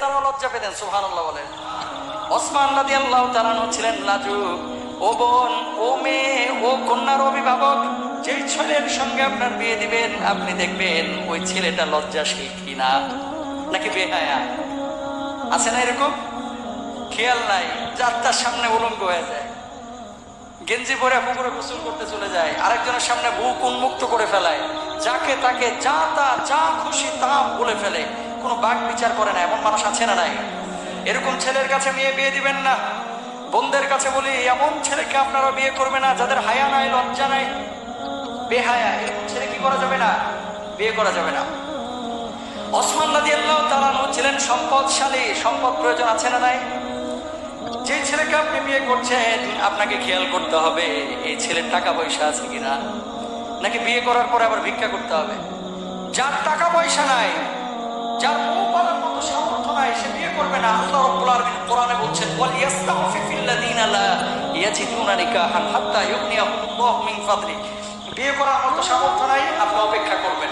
তারাও লজ্জা পেতেন। সুবহানাল্লাহ বলেন। ওসমান রাদিয়াল্লাহু তাআলা ছিলেন লাজুক। ও বোন, ও মেয়ে, ও কন্যার অভিভাবক, যেই ছেলের সঙ্গে আপনার বিয়ে দিবেন আপনি দেখবেন ওই ছেলেটা লজ্জাশীল কিনা, নাকি বেহায়া। আছে না এরকম? খেয়াল নাই, যার তার সামনে উলঙ্গ হয়ে যায়, গেঞ্জি পরে পুকুরে গোসল করতে চলে যায়, আরেকজনের সামনে বুক উন্মুক্ত করে ফেলায়, যাকে তাকে যা খুশি তা বলে ফেলে, কোনো বাক বিচার করে না। এমন মানুষ আছে না নাই? এরকম ছেলের কাছে মেয়ে বিয়ে দিবেন না। বোনদের কাছে বলি, এমন ছেলেকে আপনারা বিয়ে করবে না যাদের হায়া নাই, লজ্জা নাই, বেহায়া। এরকম ছেলে কি করা যাবে না? বিয়ে করা যাবে না। ওসমান রাদিয়াল্লাহু তাআলা ছিলেন সম্পদশালী। সম্পদ প্রয়োজন আছে না নাই? যে ছেলেকে আপনি বিয়ে করছেন আপনাকে খেয়াল করতে হবে এই ছেলের টাকা পয়সা আছে কিনা, নাকি বিয়ে করার পরে আবার ভিক্ষা করতে হবে। যার টাকা পয়সা নাই, যার বউ পালার মতো সামর্থ্য নাই, সে বিয়ে করবে না। আল্লাহ রাব্বুল আলামিন কোরআনে বলছেন, ওয়াল ইয়াস্তাগফিরুল্লাযীনা লা ইয়াজিদুনা নিকাহান হাত্তা ইউগনিয়াহুমুল্লাহু মিন ফাদলি। বিয়ে করার মতো সামর্থ্য নাই, আপনি অপেক্ষা করবেন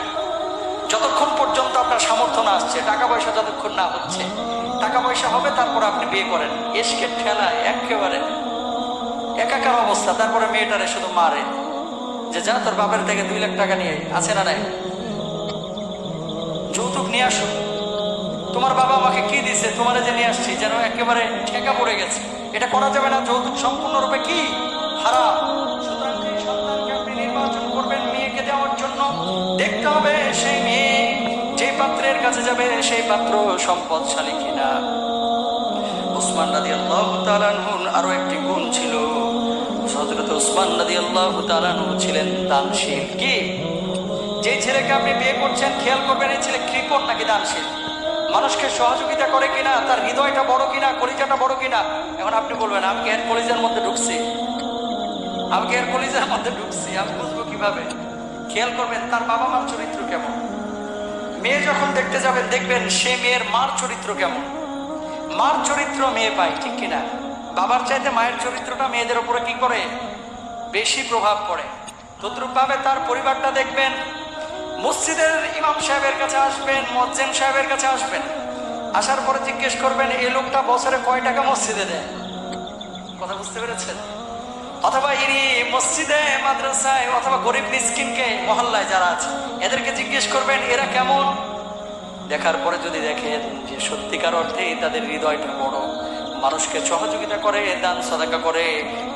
যতক্ষণ পর্যন্ত আপনার সামর্থ্য না আসছে, টাকা পয়সা যতক্ষণ না হচ্ছে। টাকা পয়সা হবে তারপর আপনি বিয়ে করেন। এসকে ঠেলায় একেবারে একাকার অবস্থা। তারপরে মেয়েটারে শুধু মারে যে যা তোর বাপের থেকে 2 লাখ টাকা নিয়ে আছে না নাই, যৌতুক নিয়ে আসো। তোমার বাবা আমাকে কি দিছে, তোমার যে নিয়ে আসছি, যেন একেবারে ঠেকা পড়ে গেছে। এটা করা যাবে না। যৌতুক সম্পূর্ণরূপে কি হারাম। সুতরাং যে সন্তানকে আপনি নির্বাচন করবেন মেয়েকে দেওয়ার জন্য, দেখতে হবে সেই মেয়ে যে পাত্রের কাছে যাবে সেই পাত্র সম্পদশালী কিনা। ওসমান রাদিয়াল্লাহু তাআলা আনহুর আরো একটি গুণ ছিল। হযরত ওসমান রাদিয়াল্লাহু তাআলা আনহু ছিলেন দানশীল। কি? যে ছেলেকে আপনি বিয়ে করছেন খেয়াল করবেন এই ছেলে কৃপণ নাকি দানশীল, মানুষকে সহযোগিতা করে কিনা, তার হৃদয়টা বড় কিনা, কলিজাটা বড় কিনা। এখন আপনি বলবেন, আমি কি এর কলিজার মধ্যে ঢুকছি? আমি কি এর কলিজার মধ্যে ঢুকছি? আমি বুঝবো কিভাবে? খেয়াল করবেন তার বাবা মার চরিত্র কেমন। মেয়ে যখন দেখতে যাবেন দেখবেন সে মেয়ের মার চরিত্র কেমন। মার চরিত্র মেয়ে পায়, ঠিক কিনা? বাবার চাইতে মায়ের চরিত্রটা মেয়েদের উপরে কি করে? বেশি প্রভাব পড়ে। তদ্রূপভাবে তার পরিবারটা দেখবেন। মসজিদের ইমাম সাহেবের কাছে আসবেন, মুয়াজ্জিন সাহেবের কাছে আসবেন, আসার পরে জিজ্ঞেস করবেন এই লোকটা বছরে কয় টাকা মসজিদে দেয়। কথা বুঝতে পেরেছেন? অথবা ইনি মসজিদে, মাদ্রাসায়, অথবা গরিব মিসকিনকে মহল্লায় যারা আছে এদেরকে জিজ্ঞেস করবেন এরা কেমন। দেখার পরে যদি দেখেন যে সত্যিকার অর্থেই তাদের হৃদয়টা বড়, মানুষকে সহযোগিতা করে, দান সাদাকা করে,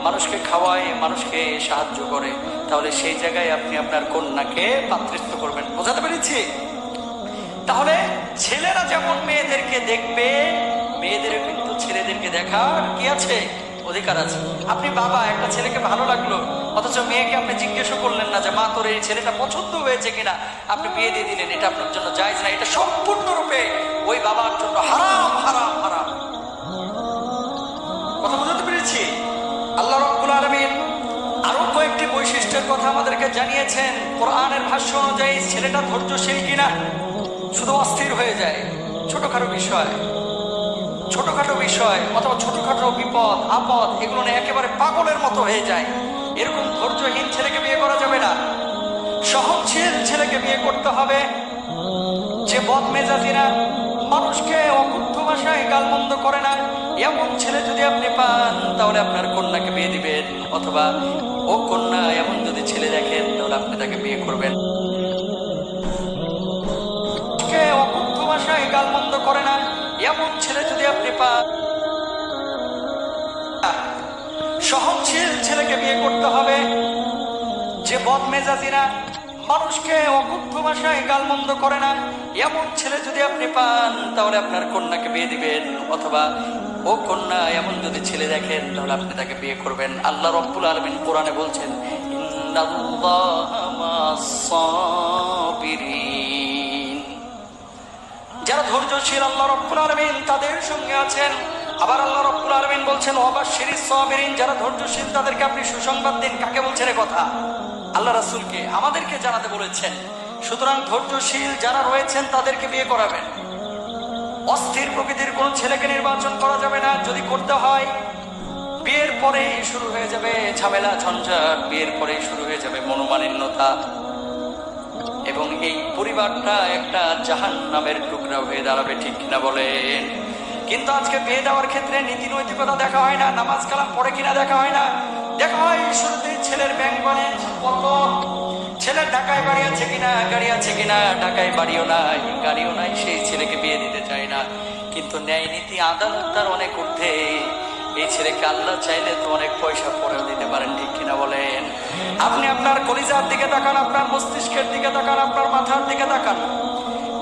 মানুষকে খাওয়ায়, মানুষকে সাহায্য করে, তাহলে সেই জায়গায় আপনি আপনার কন্যাকে পাত্রীত্ব করবেন। বোঝাতে পেরেছি? তাহলে ছেলেরা যেমন মেয়েদেরকে দেখবে, মেয়েদেরও কিন্তু ছেলেদেরকে দেখার কি আছে? অধিকার আছে। আপনি বাবা, একটা ছেলেকে ভালো লাগলো, অথচ মেয়েকে আপনি জিজ্ঞেসও করলেন না যে মা তোর এই ছেলেটা পছন্দ হয়েছে কিনা, আপনি বিয়ে দিয়ে দিলেন। এটা আপনার জন্য জায়েজ না। এটা সম্পূর্ণরূপে ওই বাবার জন্য হারাম হারাম হারাম। কথা বুঝতে পেরেছি? আল্লাহ রাব্বুল আলামিন আরো কয়েকটি বৈশিষ্ট্যের কথা আমাদেরকে জানিয়েছেন। কোরআনের ভাষ্য অনুযায়ী ছেলেটা ধৈর্যশীল কিনা। শুধু অস্থির হয়ে যায় ছোটখাটো বিষয় অথবা ছোটখাটো বিপদ আপদ, এগুলো নিয়ে একেবারে পাগলের মতো হয়ে যায়। এরকম ধৈর্যহীন ছেলেকে বিয়ে করা যাবে না। সহনশীল ছেলেকে বিয়ে করতে হবে, যে বদমেজাজি না, মানুষকে অকুণ্ঠ ভাষায় গালমন্দ করে না। এমন ছেলে যদি আপনি পান তাহলে আপনার কন্যাকে বিয়ে দিবেন, অথবা ও কন্যা এমন যদি ছেলে দেখেন তাহলে আপনি তাকে বিয়ে করবেন। অকুণ্ঠ ভাষায় গালমন্দ করে না এমন ছেলে যদি আপনি পান, সহনশীল ছেলেকে বিয়ে করতে হবে, যে বদমেজাজি না, মানুষকে অকুণ্ঠ ভাষায় গালমন্দ করে না। এমন ছেলে যদি আপনি পান তাহলে আপনার কন্যাকে বিয়ে দিবেন, অথবা ও কন্যা এমন যদি ছেলে দেখেন তাহলে আপনি তাকে বিয়ে করবেন। আল্লাহ রাব্বুল আলামিন কোরআনে বলছেন, ইন্নাল্লাহা মা'আস সাবিরিন। যারা ধৈর্যশীল আল্লাহ রাব্বুল আলামিন তাদের সঙ্গে আছেন। আবার আল্লাহ রাব্বুল আলামিন বলছেন, ওয়াবাশশিরিস সাবিরিন। যারা ধৈর্যশীল তাদেরকে আপনি সুসংবাদ দিন। কাকে বলছেন এ কথা? আল্লাহ রাসূলকে, আমাদেরকে জানাতে বলেছেন। সুতরাং ধৈর্যশীল যারা রয়েছেন তাদেরকে বিয়ে করাবেন। অস্থির প্রকৃতির কোন ছেলেকে নির্বাচন করা যাবে না। যদি করতে হয় বিয়ের পরেই শুরু হয়ে যাবে ঝামেলা ঝঞ্ঝাট, বিয়ের পরেই শুরু হয়ে যাবে মনোমালিন্যতা, এবং এই পরিবারটা একটা জাহান্নামের টুকরা হয়ে দাঁড়াবে। ঠিক কিনা বলেন? কিন্তু আজকে বিয়ে দেওয়ার ক্ষেত্রে নীতি নৈতিকতা দেখা হয় না, নামাজ কালাম পড়ে কিনা দেখা হয় না, দেখা হয় শুরুতেই ছেলের ব্যাংক ব্যালেন্স কত, ছেলের ঢাকায় বাড়ি আছে কিনা, গাড়ি আছে কিনা, ঢাকায় বাড়িও নাই গাড়িও নাই, সেই ছেলেকে বিয়ে দিতে চায় না। কিন্তু ন্যায় নীতি আদালত তার অনেক ঊর্ধ্বে। এই ছেলেকে আল্লাহ চাইলে তো অনেক পয়সা পরেও দিতে পারেন, ঠিক কিনা বলেন? আপনি আপনার কলিজার দিকে তাকান, আপনার মস্তিষ্কের দিকে তাকান, আপনার মাথার দিকে তাকান।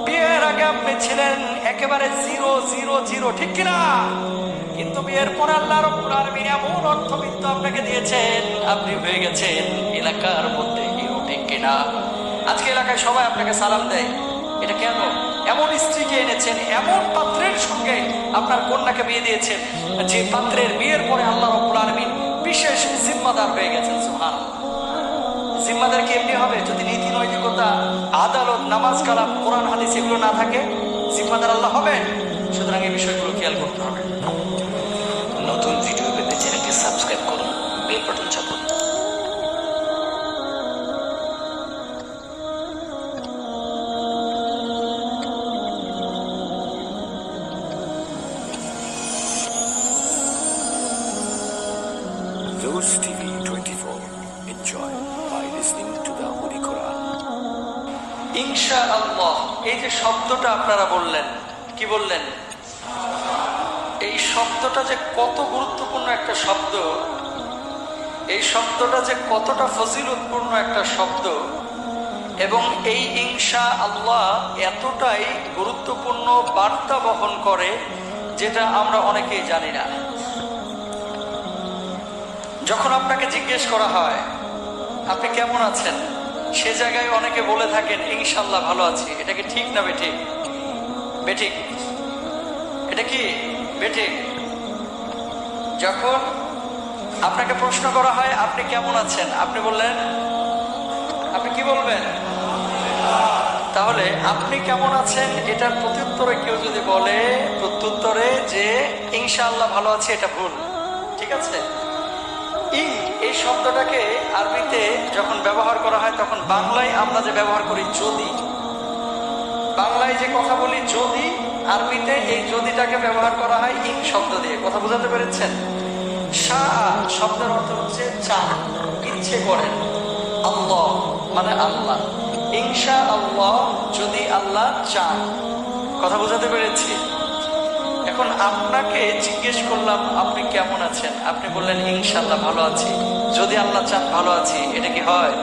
বিয়ের আগে আপনি ছিলেন একেবারে জিরো জিরো জিরো, ঠিক কিনা? কিন্তু বিয়ের পর আল্লাহ রাব্বুল আলামিন এমন অর্থবিত্ত আপনাকে দিয়েছেন, আপনি হয়ে গেছেন এলাকার মধ্যে হিরো, ঠিক কিনা? আজকে এলাকায় সবাই আপনাকে সালাম দেয়। এটা কেন? এমন স্ত্রীকে এনেছেন, এমন পাত্রের সঙ্গে আপনার কন্যাকে বিয়ে দিয়েছেন, যে পাত্রের বিয়ের পরে আল্লাহ রাব্বুল আলামিন বিশেষ জিম্মাদার হয়ে গেছেন। সুবহানাল্লাহ। জিম্মাদার কি এমনি হবে? যদি নীতি নৈতিকতা, আদালত, নামাজ কালাম, কোরআন হাদিস এগুলো না থাকে, জিম্মাদার আল্লাহ হবেন? সুতরাং এই বিষয়গুলো খেয়াল করতে হবে। নতুন ভিডিও পেতে চ্যানেলটি সাবস্ক্রাইব করুন, bell button চাপুন। Rose TV 24. Enjoy by listening to the Holy Quran. ইনশাআল্লাহ, এই যে শব্দটা আপনারা বললেন, কি বললেন? এই শব্দটা যে কত গুরুত্বপূর্ণ একটা শব্দ, এই শব্দটা যে কতটা ফজিলতপূর্ণ একটা শব্দ, এবং এই ইনশাআল্লাহ এতটাই গুরুত্বপূর্ণ বার্তা বহন করে, যেটা আমরা অনেকেই জানি না। যখন আপনাকে জিজ্ঞেস করা হয় আপনি কেমন আছেন, সে জায়গায় অনেকে বলে থাকেন ইনশাআল্লাহ ভালো আছি। এটা কি ঠিক না বেঠিক? বেঠিক। এটা কি বেঠিক? যখন আপনাকে প্রশ্ন করা হয় আপনি কেমন আছেন, আপনি বললেন, আপনি কি বলবেন? তাহলে আপনি কেমন আছেন এটার প্রত্যুত্তরে কেউ যদি বলে প্রত্যুত্তরে যে ইনশাআল্লাহ ভালো আছি, এটা ভুল। ঠিক আছে? এই শব্দটাকে আরবিতে যখন ব্যবহার করা হয়, তখন বাংলায় আমরা যে ব্যবহার করি যদি, বাংলায় যে কথা বলি যদি, আরবিতে এই যদিটাকে ব্যবহার করা হয় ইন শব্দ দিয়ে। কথা বুঝাতে পেরেছেন? শাহ শব্দের অর্থ হচ্ছে চান, ইচ্ছে করেন। আল্লাহ মানে আল্লাহ। ইনশা আল্লাহ যদি আল্লাহ চান। কথা বুঝাতে পেরেছি? এখন আপনাকে জিজ্ঞেস করলাম আপনি কেমন আছেন, আপনি বললেন ইনশাআল্লাহ ভালো আছি, যদি আল্লাহ চান ভালো আছি। এটা কি হয়?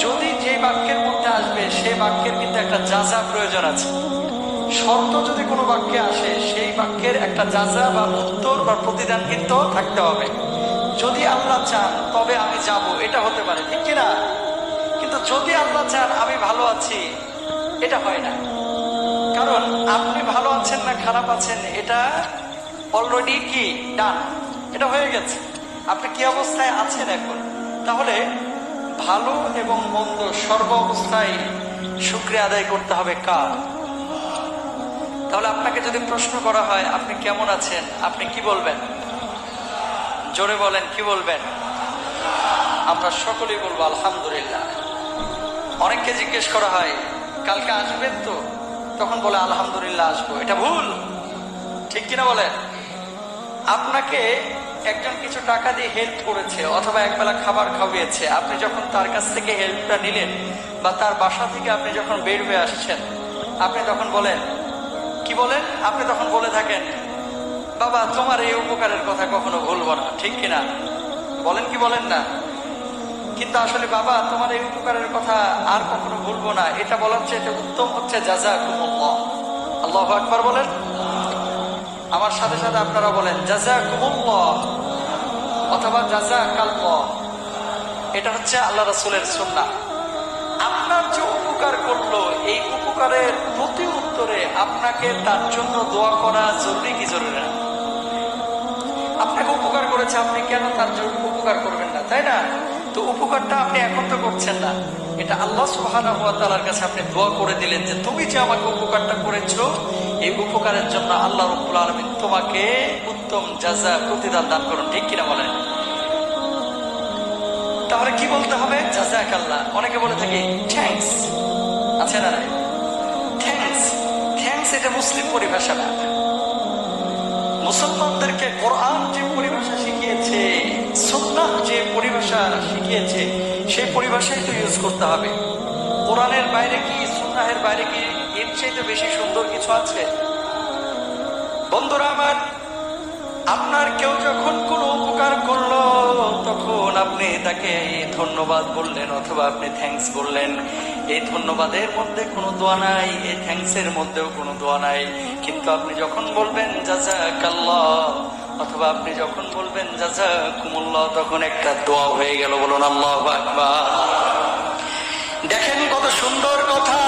যদি যে বাক্যের মধ্যে আসবে সেই বাক্যের কিন্তু একটা যাজা প্রয়োজন আছে। শর্ত যদি কোনো বাক্যে আসে, সেই বাক্যের একটা যাজা বা উত্তর বা প্রতিদান কিন্তু থাকতে হবে। যদি আল্লাহ চান তবে আমি যাব, এটা হতে পারে, ঠিক কিনা? কিন্তু যদি আল্লাহ চান আমি ভালো আছি, এটা হয় না। কারণ আপনি ভালো আছেন না খারাপ আছেন এটা অলরেডি কি ডান, এটা হয়ে গেছে। আপনি কি অবস্থায় আছেন এখন? তাহলে ভালো এবং মন্দ সর্ব অবস্থায় শুকরিয়া আদায় করতে হবে কার? তাহলে আপনাকে যদি প্রশ্ন করা হয় আপনি কেমন আছেন, আপনি কি বলবেন? জোরে বলেন, কি বলবেন? আমরা সকলেই বলবো আলহামদুলিল্লাহ। অনেককে জিজ্ঞেস করা হয় কালকে আসবেন তো, তখন বলে আলহামদুলিল্লাহ আসবো। এটা ভুল, ঠিক কিনা বলেন? আপনাকে একজন কিছু টাকা দিয়ে হেল্প করেছে অথবা একবেলা খাবার খাওয়িয়েছে, আপনি যখন তার কাছ থেকে হেল্পটা নিলেন বা তার বাসা থেকে আপনি যখন বের হয়ে আসছেন, আপনি তখন বলেন, কি বলেন? আপনি তখন বলে থাকেন বাবা তোমার এই উপকারের কথা কখনো ভুলবো না, ঠিক কিনা? বলেন কি বলেন না? কিন্তু আসলে বাবা তোমার এই উপকারের কথা আর কখনো ভুলবো না, এটা বলার চেয়ে উত্তম হচ্ছে জাযাকুমুল্লাহ। আল্লাহু আকবার বলেন। আমার সাথে সাথে আপনারা বলেন জাযাকুমুল্লাহ অথবা জাযাকাল্লাহ। এটা হচ্ছে আল্লাহ রাসূলের সুন্নাহ। আপনার যে উপকার করলো, এই উপকারের প্রতি উত্তরে আপনাকে তার জন্য দোয়া করা জরুরি কি জরুরি না? আপনাকে উপকার করেছে, আপনি কেন তার জন্য উপকার করবেন না, তাই না? তো উপকারটা আপনি এখন তো করছেন না, এটা আল্লাহ সুবহানাহু ওয়া তাআলার কাছে আপনি দোয়া করে দিলেন যে তুমি যে আমাকে উপকারটা করেছো, এই উপকারের জন্য আল্লাহ রাব্বুল আলামিন তোমাকে উত্তম জাযা প্রতিদান দান করুন, ঠিক কিনা বলেন? তাহলে কি বলতে হবে? জাযাকাল্লাহ। অনেকে বলে থাকে থ্যাঙ্কস, আছে না? থ্যাঙ্কস, থ্যাঙ্কস এটা মুসলিম পরিভাষা না। মুসলমানদেরকে কোরআন যে পরিভাষা শিখিয়েছে, সুন্নাহ যে পরিভাষা শিখিয়েছে, সেই পরিভাষাই তো ইউজ করতে হবে। কোরআনের বাইরে কি, সুন্নাহের বাইরে কি এর চাইতে বেশি সুন্দর কিছু আছে? বন্ধুরা আমার, আপনার কেউ যখন কোনো উপকার করলো তখন আপনি তাকে ধন্যবাদ বললেন অথবা আপনি থ্যাঙ্কস বললেন। এই ধন্যবাদের মধ্যে কোনো দোয়া নাই, এই থ্যাঙ্কসের মধ্যেও কোনো দোয়া নাই। কিন্তু আপনি যখন বলবেন জাযাকাল্লাহ অথবা আপনি যখন বলবেন জাযাকুমুল্লাহ, তখন একটা দোয়া হয়ে গেল। বলুন আল্লাহু আকবার। দেখেন কত সুন্দর কথা।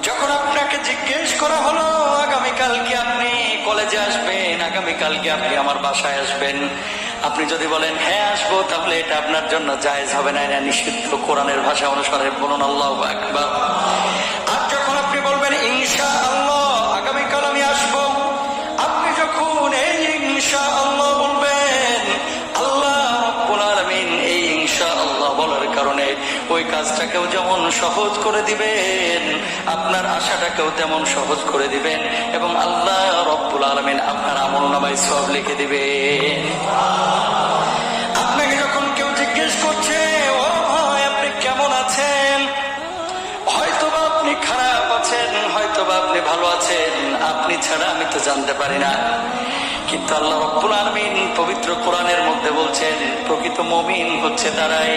যখন আপনাকে জিজ্ঞেস করা হলো আগামীকাল কি আপনি কলেজে আসবেন, আগামীকাল কি আপনি আমার বাসায় আসবেন, আপনি যদি বলেন হ্যাঁ আসবো, তাহলে এটা আপনার জন্য জায়েজ হবে না, এটা নিষিদ্ধ কোরআনের ভাষা অনুসারে। বলুন আল্লাহু আকবার। আর যখন আপনি বলবেন ইনশাআল্লাহ আগামীকাল আমি আসবো, আপনি যখন এই ইনশাআল্লাহ বলবেন, আল্লাহ রাব্বুল আলামিন এই ইনশাআল্লাহ বলার কারণে ওই কাজটাকেও যেমন সহজ করে দিবেন, আপনার আশাটাকেও তেমন সহজ করে দিবেন, এবং আল্লাহ রাব্বুল আলামিন আপনার আমলনামায় সওয়াব লিখে দিবেন। আপনাকে যখন কেউ জিজ্ঞেস করছে ও ভাই আপনি কেমন আছেন, হয়তোবা আপনি খারাপ আছেন, হয়তোবা আপনি ভালো আছেন, আপনি ছাড়া আমি তো জানতে পারি না। কিন্তু আল্লাহ রাব্বুল আলামিন পবিত্র কোরআনের মধ্যে বলছেন, প্রকৃত মুমিন হচ্ছে তারাই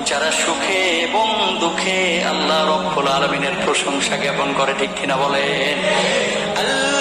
যারা সুখে এবং দুঃখে আল্লাহ রাব্বুল আলামিনের প্রশংসা জ্ঞাপন করে। ঠিক কিনা বলেন? আল্লাহ